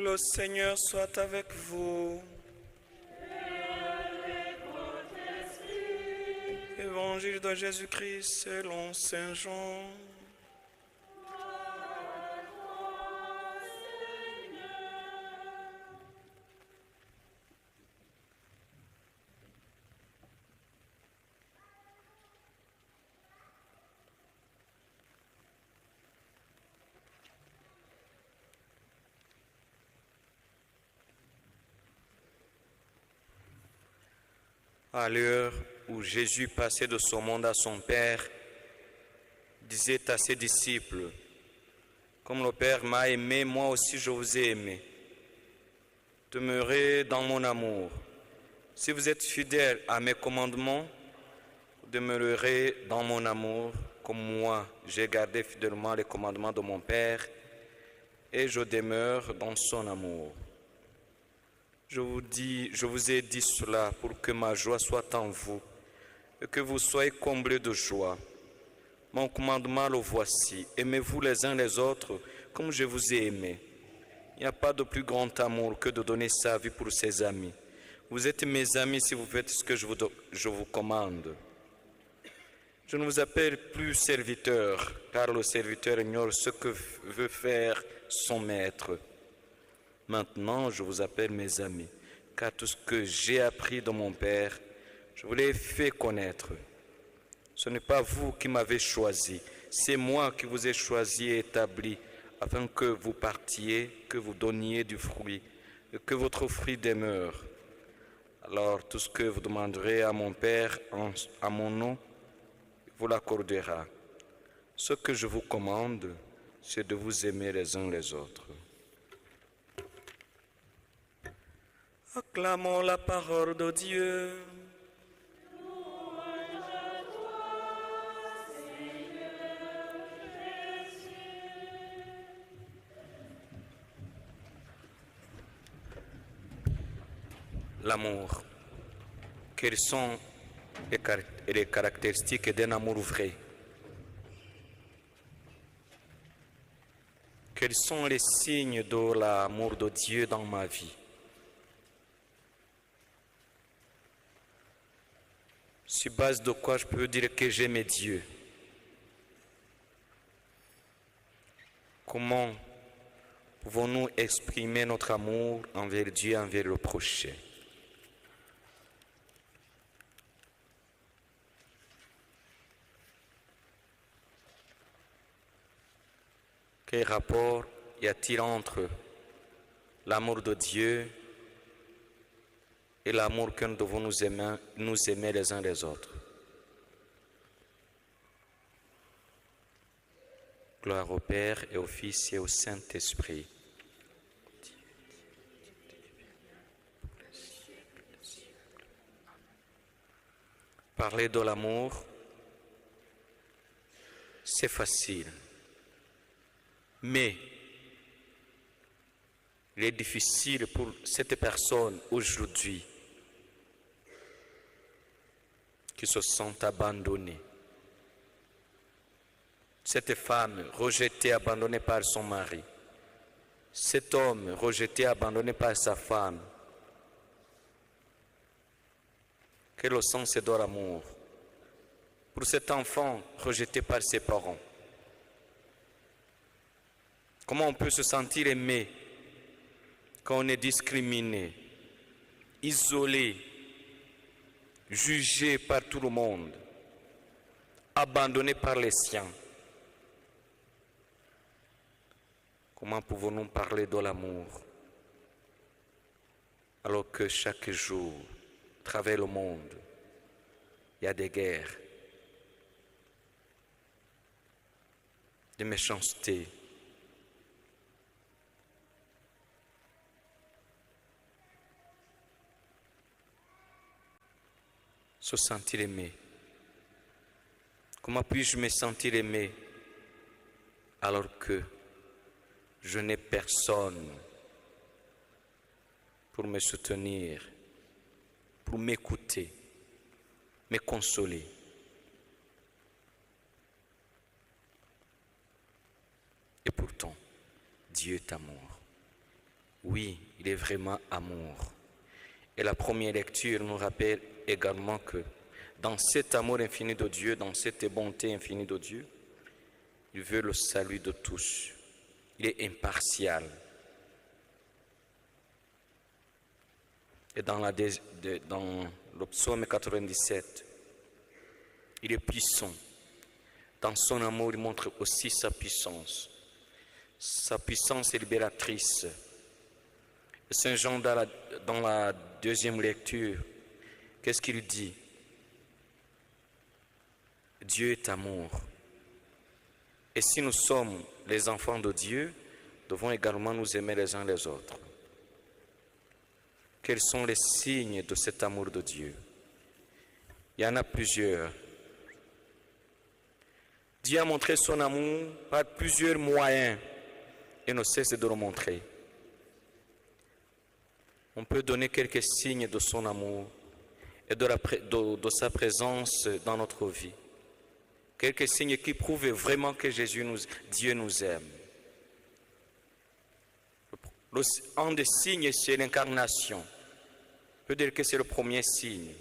Le Seigneur soit avec vous. Évangile de Jésus-Christ selon Saint Jean. À l'heure où Jésus passait de ce monde à son Père, disait à ses disciples, « Comme le Père m'a aimé, moi aussi je vous ai aimé. Demeurez dans mon amour. Si vous êtes fidèles à mes commandements, vous demeurerez dans mon amour, comme moi j'ai gardé fidèlement les commandements de mon Père, et je demeure dans son amour. Je vous ai dit cela pour que ma joie soit en vous et que vous soyez comblés de joie. Mon commandement le voici, aimez-vous les uns les autres comme je vous ai aimé. Il n'y a pas de plus grand amour que de donner sa vie pour ses amis. Vous êtes mes amis si vous faites ce que je vous commande. Je ne vous appelle plus serviteur, car le serviteur ignore ce que veut faire son maître. Maintenant, je vous appelle mes amis, car tout ce que j'ai appris de mon Père, je vous l'ai fait connaître. Ce n'est pas vous qui m'avez choisi, c'est moi qui vous ai choisi et établi, afin que vous partiez, que vous donniez du fruit, et que votre fruit demeure. Alors tout ce que vous demanderez à mon Père à mon nom, il vous l'accordera. Ce que je vous commande, c'est de vous aimer les uns les autres. Acclamons la parole de Dieu. L'amour. Quelles sont les caractéristiques d'un amour vrai? Quels sont les signes de l'amour de Dieu dans ma vie? Sur base de quoi je peux dire que j'aime Dieu? Comment pouvons-nous exprimer notre amour envers Dieu et envers le prochain? Quel rapport y a-t-il entre l'amour de Dieu et l'amour que nous devons nous aimer les uns les autres? Gloire au Père et au Fils et au Saint-Esprit. Parler de l'amour, c'est facile. Mais il est difficile pour cette personne aujourd'hui qui se sent abandonnée. Cette femme rejetée, abandonnée par son mari. Cet homme rejeté, abandonné par sa femme. Quel est le sens de l'amour? Pour cet enfant rejeté par ses parents. Comment on peut se sentir aimé quand on est discriminé, isolé, jugé par tout le monde, abandonné par les siens? Comment pouvons-nous parler de l'amour alors que chaque jour, à travers le monde, il y a des guerres, des méchancetés, se sentir aimé? Comment puis-je me sentir aimé alors que je n'ai personne pour me soutenir, pour m'écouter, me consoler? Et pourtant, Dieu est amour. Oui, il est vraiment amour. Et la première lecture nous rappelle également que dans cet amour infini de Dieu, dans cette bonté infinie de Dieu, il veut le salut de tous. Il est impartial. Et dans le psaume 97, il est puissant. Dans son amour, il montre aussi sa puissance. Sa puissance est libératrice. Saint Jean, dans la deuxième lecture, qu'est-ce qu'il dit? Dieu est amour. Et si nous sommes les enfants de Dieu, nous devons également nous aimer les uns les autres. Quels sont les signes de cet amour de Dieu? Il y en a plusieurs. Dieu a montré son amour par plusieurs moyens et ne cesse de le montrer. On peut donner quelques signes de son amour et de sa présence dans notre vie. Quelques signes qui prouvent vraiment que Dieu nous aime. Un des signes, c'est l'incarnation. On peut dire que c'est le premier signe.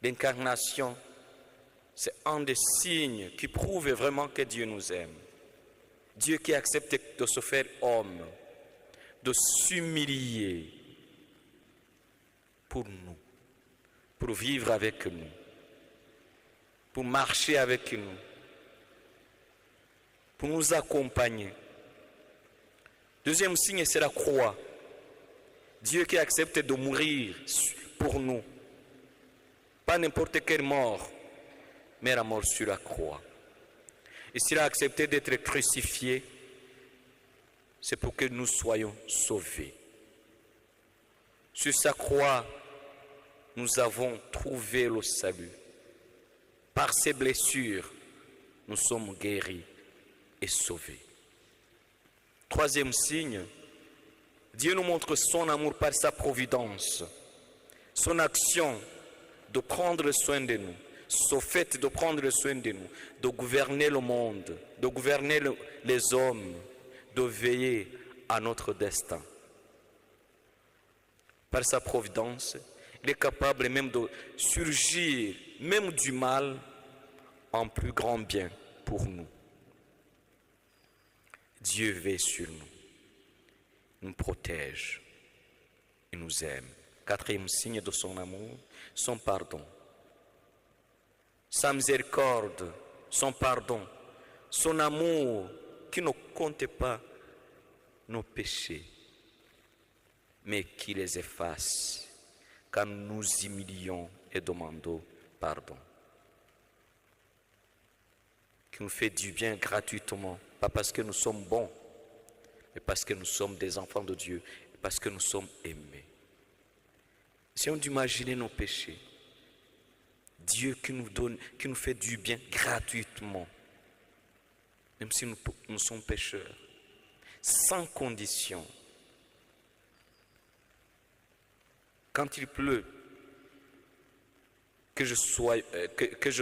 L'incarnation, c'est un des signes qui prouve vraiment que Dieu nous aime. Dieu qui accepte de se faire homme, de s'humilier pour nous, pour vivre avec nous, pour marcher avec nous, pour nous accompagner. Deuxième signe, c'est la croix. Dieu qui accepte de mourir pour nous. Pas n'importe quelle mort, mais la mort sur la croix. Et s'il a accepté d'être crucifié, c'est pour que nous soyons sauvés. Sur sa croix, nous avons trouvé le salut. Par ses blessures, nous sommes guéris et sauvés. Troisième signe, Dieu nous montre son amour par sa providence, son action de prendre soin de nous, son fait de prendre soin de nous, de gouverner le monde, de gouverner les hommes, de veiller à notre destin. Par sa providence, il est capable même de surgir, même du mal, en plus grand bien pour nous. Dieu veille sur nous, nous protège et nous aime. Quatrième signe de son amour, son pardon. Sa miséricorde, son pardon, son amour qui ne compte pas nos péchés, mais qui les efface quand nous nous humilions et demandons pardon. Qui nous fait du bien gratuitement, pas parce que nous sommes bons, mais parce que nous sommes des enfants de Dieu, parce que nous sommes aimés. Essayons d'imaginer nos péchés. Dieu qui nous fait du bien gratuitement, même si nous sommes pécheurs, sans condition. Quand il pleut, que je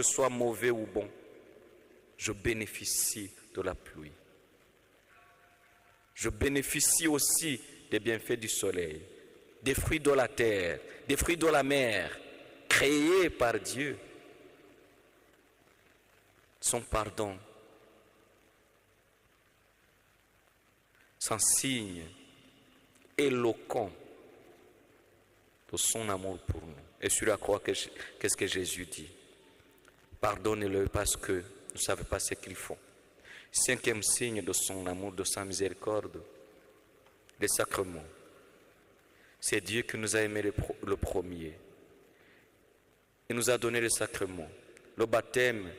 sois mauvais ou bon, je bénéficie de la pluie. Je bénéficie aussi des bienfaits du soleil, des fruits de la terre, des fruits de la mer, créés par Dieu. Son pardon, son signe éloquent de son amour pour nous. Et sur la croix, qu'est-ce que Jésus dit? Pardonnez-le parce que ne savent pas ce qu'ils font. Cinquième signe de son amour, de sa miséricorde, les sacrements. C'est Dieu qui nous a aimés le premier. Il nous a donné les sacrements. Le baptême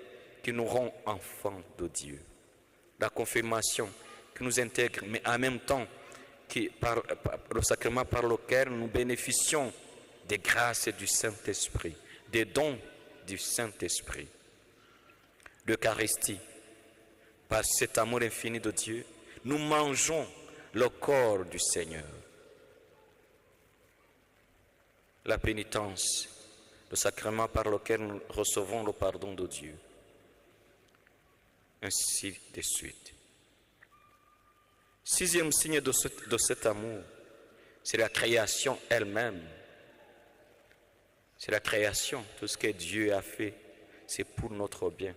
qui nous rend enfants de Dieu. La confirmation qui nous intègre, mais en même temps, le sacrement par lequel nous bénéficions des grâces du Saint-Esprit, des dons du Saint-Esprit. L'Eucharistie, par cet amour infini de Dieu, nous mangeons le corps du Seigneur. La pénitence, le sacrement par lequel nous recevons le pardon de Dieu. Ainsi de suite. Sixième signe de cet amour, c'est la création elle-même. C'est la création, tout ce que Dieu a fait, c'est pour notre bien.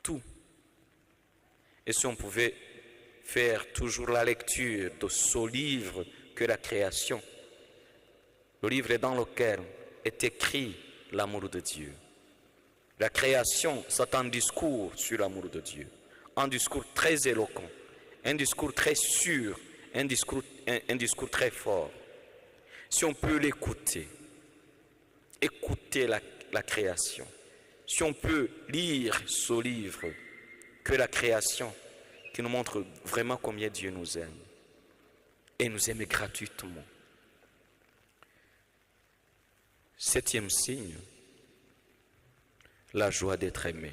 Tout. Et si on pouvait faire toujours la lecture de ce livre que la création, le livre dans lequel est écrit l'amour de Dieu. La création, c'est un discours sur l'amour de Dieu, un discours très éloquent, un discours très sûr, un discours très fort. Si on peut l'écouter, écouter la création, si on peut lire ce livre que la création, qui nous montre vraiment combien Dieu nous aime, et nous aime gratuitement. Septième signe, la joie d'être aimé.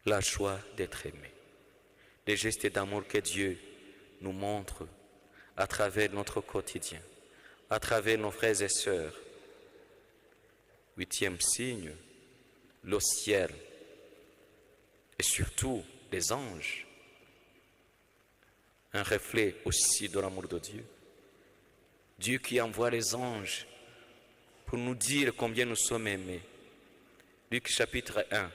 La joie d'être aimé. Les gestes d'amour que Dieu nous montre à travers notre quotidien, à travers nos frères et sœurs. Huitième signe, le ciel et surtout les anges. Un reflet aussi de l'amour de Dieu. Dieu qui envoie les anges pour nous dire combien nous sommes aimés. Luc chapitre 1,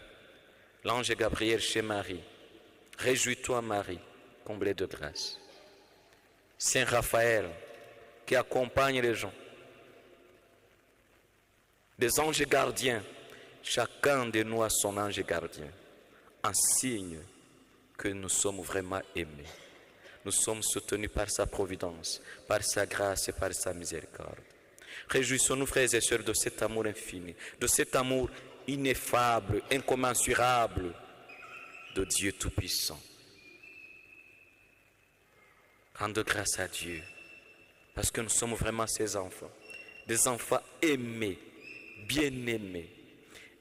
l'ange Gabriel chez Marie. Réjouis-toi Marie, comblée de grâce. Saint Raphaël qui accompagne les gens. Des anges gardiens, chacun de nous a son ange gardien. Un signe que nous sommes vraiment aimés. Nous sommes soutenus par sa providence, par sa grâce et par sa miséricorde. Réjouissons-nous, frères et sœurs, de cet amour infini, de cet amour ineffable, incommensurable de Dieu Tout-Puissant. Rendons grâce à Dieu, parce que nous sommes vraiment ses enfants, des enfants aimés, bien-aimés.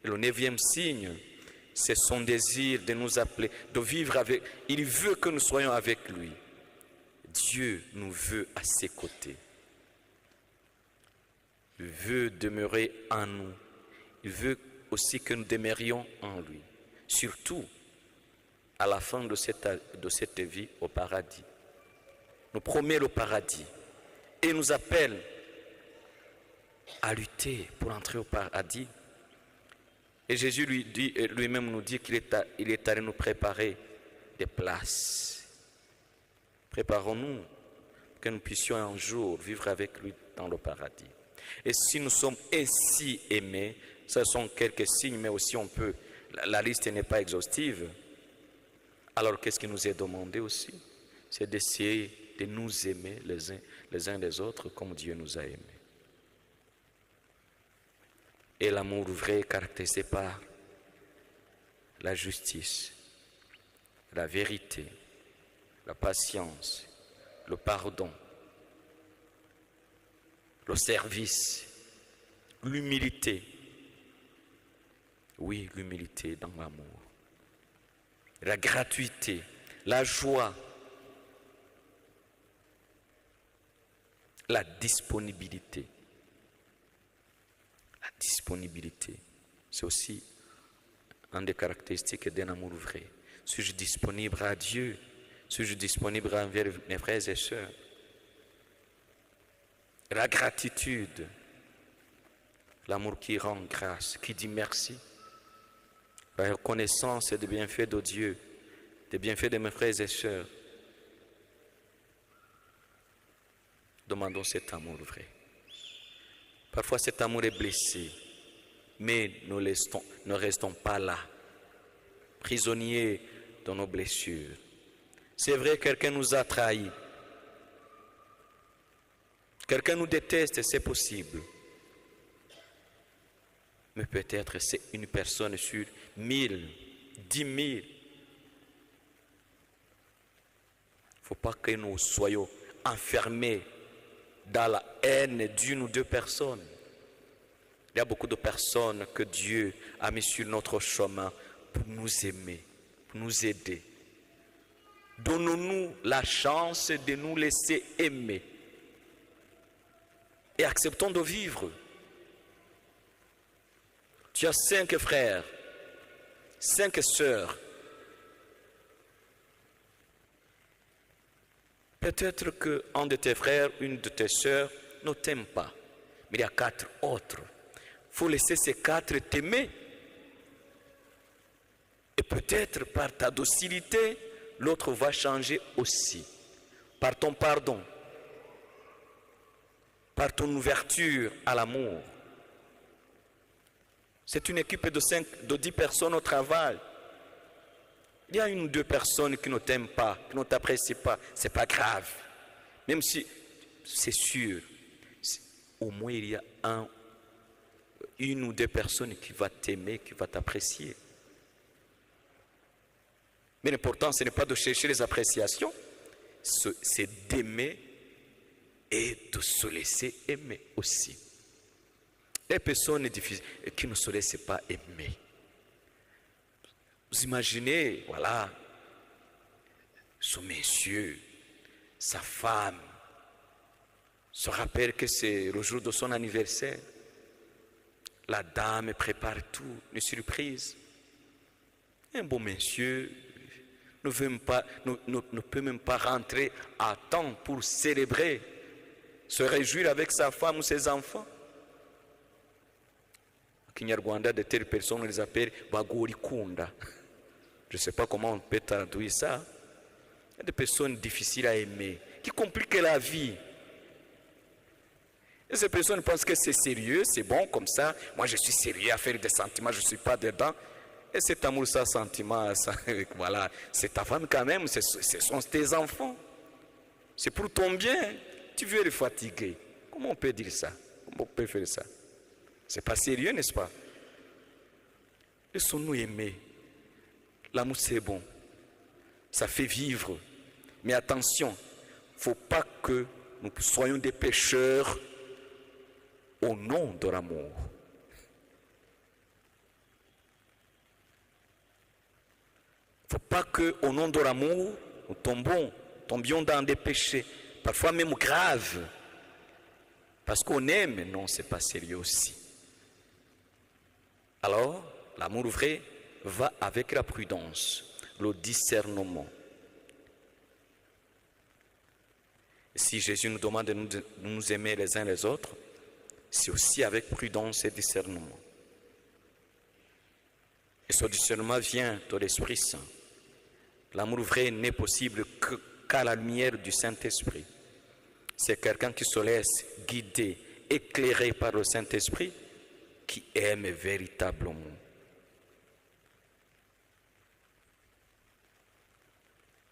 Et le neuvième signe, c'est son désir de nous appeler, de vivre avec. Il veut que nous soyons avec lui. Dieu nous veut à ses côtés. Il veut demeurer en nous. Il veut aussi que nous demeurions en lui. Surtout à la fin de cette vie au paradis. Nous promet le paradis et nous appelle à lutter pour entrer au paradis. Et Jésus lui-même nous dit qu'il est allé nous préparer des places. Préparons-nous que nous puissions un jour vivre avec lui dans le paradis. Et si nous sommes ainsi aimés, ce sont quelques signes, mais aussi on peut, la liste n'est pas exhaustive. Alors qu'est-ce qui nous est demandé aussi? C'est d'essayer de nous aimer les uns les autres comme Dieu nous a aimés. Et l'amour vrai est caractérisé par la justice, la vérité, la patience, le pardon, le service, l'humilité. Oui, l'humilité dans l'amour. La gratuité, la joie, la disponibilité. La disponibilité, c'est aussi une des caractéristiques d'un amour vrai. Suis-je disponible à Dieu? Suis-je disponible envers mes frères et sœurs? La gratitude, l'amour qui rend grâce, qui dit merci. La reconnaissance des bienfaits de Dieu, des bienfaits de mes frères et sœurs. Demandons cet amour vrai. Parfois cet amour est blessé, mais ne restons pas là, prisonniers de nos blessures. C'est vrai, quelqu'un nous a trahis. Quelqu'un nous déteste, c'est possible. Mais peut-être c'est une personne sur 1000, 10 000. Il ne faut pas que nous soyons enfermés dans la haine d'une ou deux personnes. Il y a beaucoup de personnes que Dieu a mis sur notre chemin pour nous aimer, pour nous aider. Donnons-nous la chance de nous laisser aimer et acceptons de vivre. Tu as 5 frères, 5 sœurs, Peut-être qu'un de tes frères, une de tes sœurs ne t'aime pas. Mais il y a 4 autres. Il faut laisser ces 4 t'aimer. Et peut-être par ta docilité, l'autre va changer aussi. Par ton pardon. Par ton ouverture à l'amour. C'est une équipe de 10 personnes au travail. Il y a 1 ou 2 personnes qui ne t'aiment pas, qui ne t'apprécient pas. Ce n'est pas grave. Même si c'est sûr, au moins il y a 1 ou 2 personnes qui vont t'aimer, qui vont t'apprécier. Mais l'important, ce n'est pas de chercher les appréciations, c'est d'aimer et de se laisser aimer aussi. Les personnes qui ne se laissent pas aimer. Vous imaginez, voilà, ce monsieur, sa femme, se rappelle que c'est le jour de son anniversaire. La dame prépare tout, une surprise. Un beau monsieur ne peut même pas rentrer à temps pour célébrer, se réjouir avec sa femme ou ses enfants. Au Kinyarwanda, de telles personnes, on les appelle Bagorikunda. Je ne sais pas comment on peut traduire ça. Il y a des personnes difficiles à aimer, qui compliquent la vie. Et ces personnes pensent que c'est sérieux, c'est bon comme ça. Moi, je suis sérieux à faire des sentiments, je ne suis pas dedans. Et cet amour, ça, sentiment, ça, voilà, c'est ta femme quand même, ce sont tes enfants. C'est pour ton bien. Tu veux les fatiguer. Comment on peut dire ça? Comment on peut faire ça? C'est pas sérieux, n'est-ce pas? Laissons-nous aimer. L'amour, c'est bon. Ça fait vivre. Mais attention, il ne faut pas que nous soyons des pécheurs au nom de l'amour. Il ne faut pas qu'au nom de l'amour, nous tombions dans des péchés, parfois même graves. Parce qu'on aime, non, ce n'est pas sérieux aussi. Alors, l'amour vrai va avec la prudence, le discernement. Si Jésus nous demande de nous aimer les uns les autres, c'est aussi avec prudence et discernement. Et ce discernement vient de l'Esprit Saint. L'amour vrai n'est possible qu'à la lumière du Saint-Esprit. C'est quelqu'un qui se laisse guider, éclairer par le Saint-Esprit, qui aime véritablement.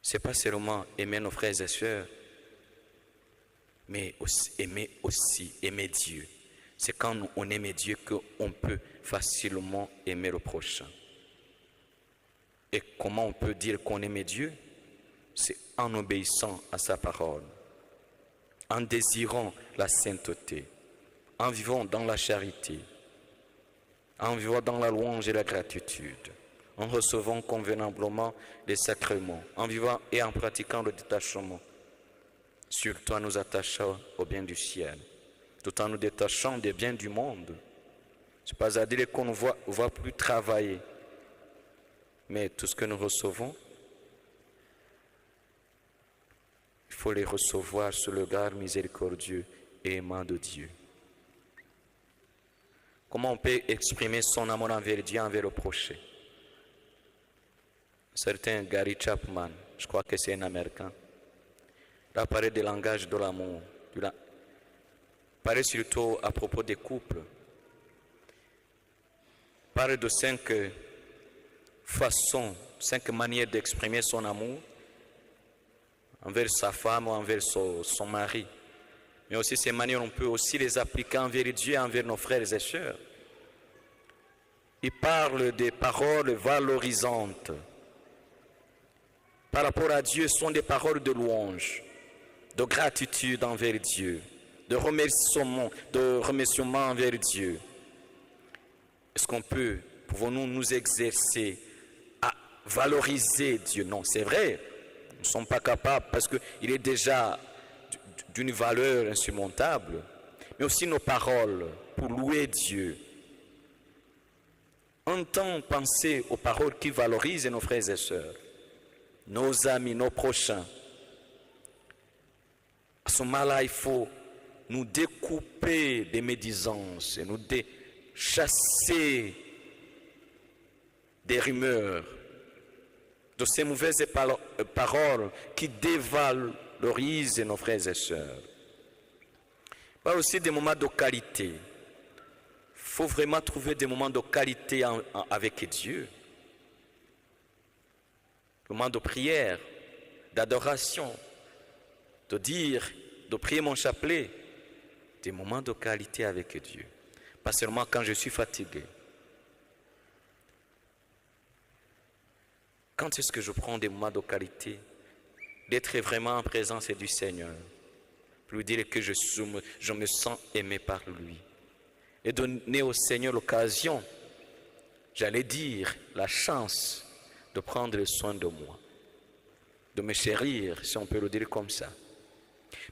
Ce n'est pas seulement aimer nos frères et sœurs, mais aussi aimer Dieu. C'est quand on aime Dieu qu'on peut facilement aimer le prochain. Et comment on peut dire qu'on aime Dieu? C'est en obéissant à sa parole, en désirant la sainteté, en vivant dans la charité, en vivant dans la louange et la gratitude, en recevant convenablement les sacrements, en vivant et en pratiquant le détachement, surtout en nous attachant au bien du ciel, tout en nous détachant des biens du monde. Ce n'est pas à dire qu'on ne va plus travailler, mais tout ce que nous recevons, il faut les recevoir sous le regard miséricordieux et aimant de Dieu. Comment on peut exprimer son amour envers Dieu, envers le prochain? Certain Gary Chapman, je crois que c'est un Américain, il a parlé du langage de l'amour. Il parle surtout à propos des couples. Il parle de 5 façons, 5 manières d'exprimer son amour envers sa femme ou envers son mari. Mais aussi ces manières, on peut aussi les appliquer envers Dieu et envers nos frères et sœurs. Il parle des paroles valorisantes. Par rapport à Dieu, ce sont des paroles de louange, de gratitude envers Dieu, de remerciement envers Dieu. Est-ce qu'on pouvons-nous nous exercer à valoriser Dieu? Non, c'est vrai, nous ne sommes pas capables parce qu'il est déjà d'une valeur insurmontable, mais aussi nos paroles pour louer Dieu. En temps, penser aux paroles qui valorisent nos frères et sœurs, nos amis, nos prochains. ce moment-là, il faut nous découper des médisances et nous chasser des rumeurs, de ces mauvaises paroles qui dévalorisent nos frères et sœurs. Pas aussi des moments de qualité. Il faut vraiment trouver des moments de qualité avec Dieu. Des moments de prière, d'adoration, de prier mon chapelet. Des moments de qualité avec Dieu. Pas seulement quand je suis fatigué. Quand est-ce que je prends des moments de qualité? D'être vraiment en présence du Seigneur. Pour lui dire que je me sens aimé par lui. Et donner au Seigneur l'occasion, j'allais dire, la chance de prendre soin de moi. De me chérir, si on peut le dire comme ça.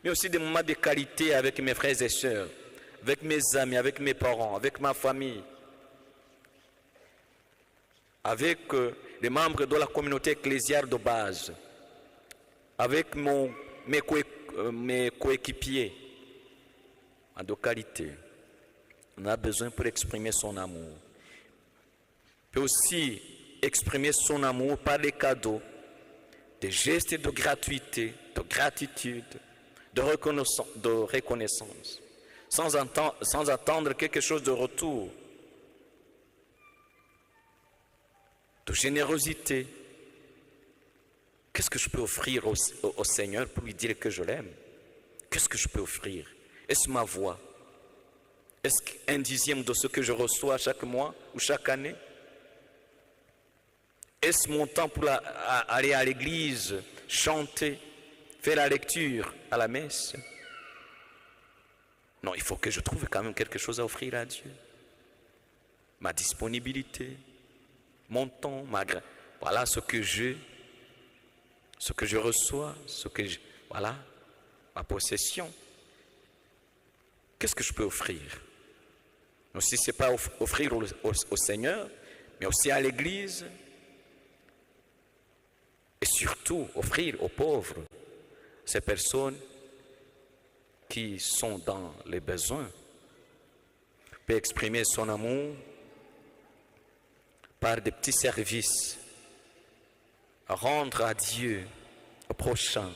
Mais aussi des moments de qualité avec mes frères et sœurs, avec mes amis, avec mes parents, avec ma famille, avec les membres de la communauté ecclésiale de base, avec mes coéquipiers, de qualité. On a besoin pour exprimer son amour. On peut aussi exprimer son amour par des cadeaux, des gestes de gratuité, de gratitude, de reconnaissance, sans attendre quelque chose de retour, de générosité. Qu'est-ce que je peux offrir au Seigneur pour lui dire que je l'aime? Qu'est-ce que je peux offrir? Est-ce ma voix? Est-ce un dixième de ce que je reçois chaque mois ou chaque année? Est-ce mon temps pour aller à l'église, chanter, faire la lecture à la messe? Non, il faut que je trouve quand même quelque chose à offrir à Dieu. Ma disponibilité, mon temps, voilà ce que je reçois, voilà, ma possession. Qu'est-ce que je peux offrir? Aussi, ce n'est pas offrir au Seigneur, mais aussi à l'Église. Et surtout, offrir aux pauvres, ces personnes qui sont dans les besoins. On peut exprimer son amour par des petits services, à rendre à Dieu, aux prochains,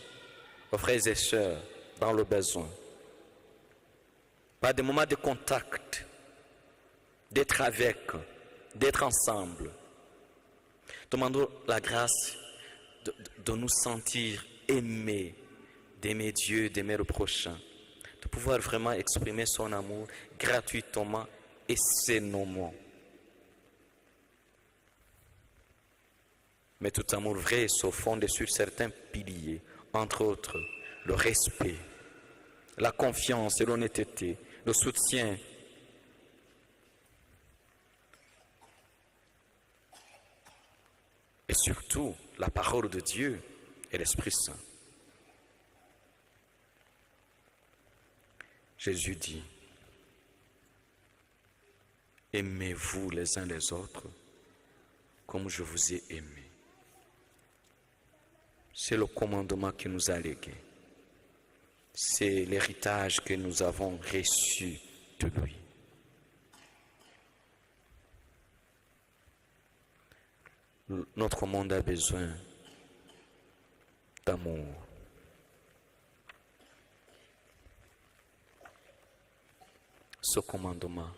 aux frères et sœurs dans le besoin. Par des moments de contact, d'être avec, d'être ensemble. Demandons la grâce de nous sentir aimés, d'aimer Dieu, d'aimer le prochain, de pouvoir vraiment exprimer son amour gratuitement et sainement. Mais tout amour vrai se fonde sur certains piliers, entre autres le respect, la confiance et l'honnêteté, le soutien, et surtout la parole de Dieu et l'Esprit Saint. Jésus dit, aimez-vous les uns les autres comme je vous ai aimé. C'est le commandement qui nous a légué. C'est l'héritage que nous avons reçu de lui. Notre monde a besoin d'amour. Ce commandement,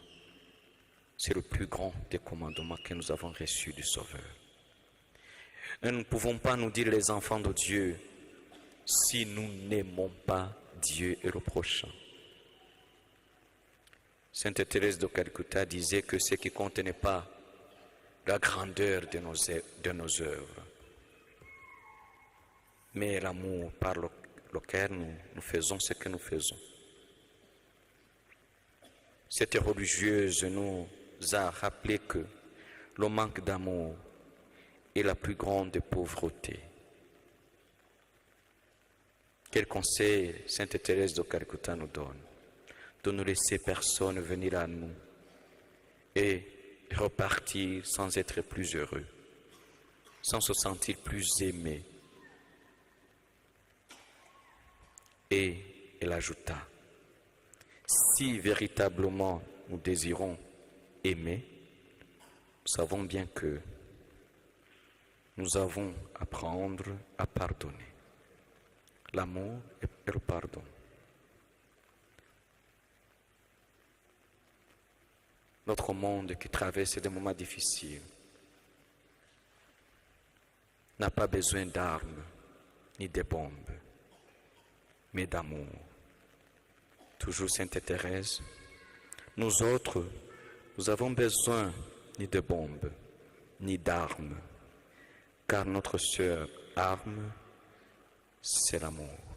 c'est le plus grand des commandements que nous avons reçus du Sauveur. Et nous ne pouvons pas nous dire les enfants de Dieu si nous n'aimons pas Dieu et le prochain. Sainte Thérèse de Calcutta disait que ce qui compte n'est pas la grandeur de nos œuvres, mais l'amour par lequel nous faisons ce que nous faisons. Cette religieuse nous a rappelé que le manque d'amour est la plus grande des pauvretés. Quel conseil Sainte Thérèse de Calcutta nous donne? De ne laisser personne venir à nous et repartir sans être plus heureux, sans se sentir plus aimé. Et elle ajouta, si véritablement nous désirons aimer, nous savons bien que nous avons à apprendre à pardonner. L'amour et le pardon. Notre monde qui traverse des moments difficiles n'a pas besoin d'armes ni de bombes, mais d'amour. Toujours Sainte Thérèse, nous autres, nous avons besoin ni de bombes, ni d'armes, car notre seule arme, c'est l'amour.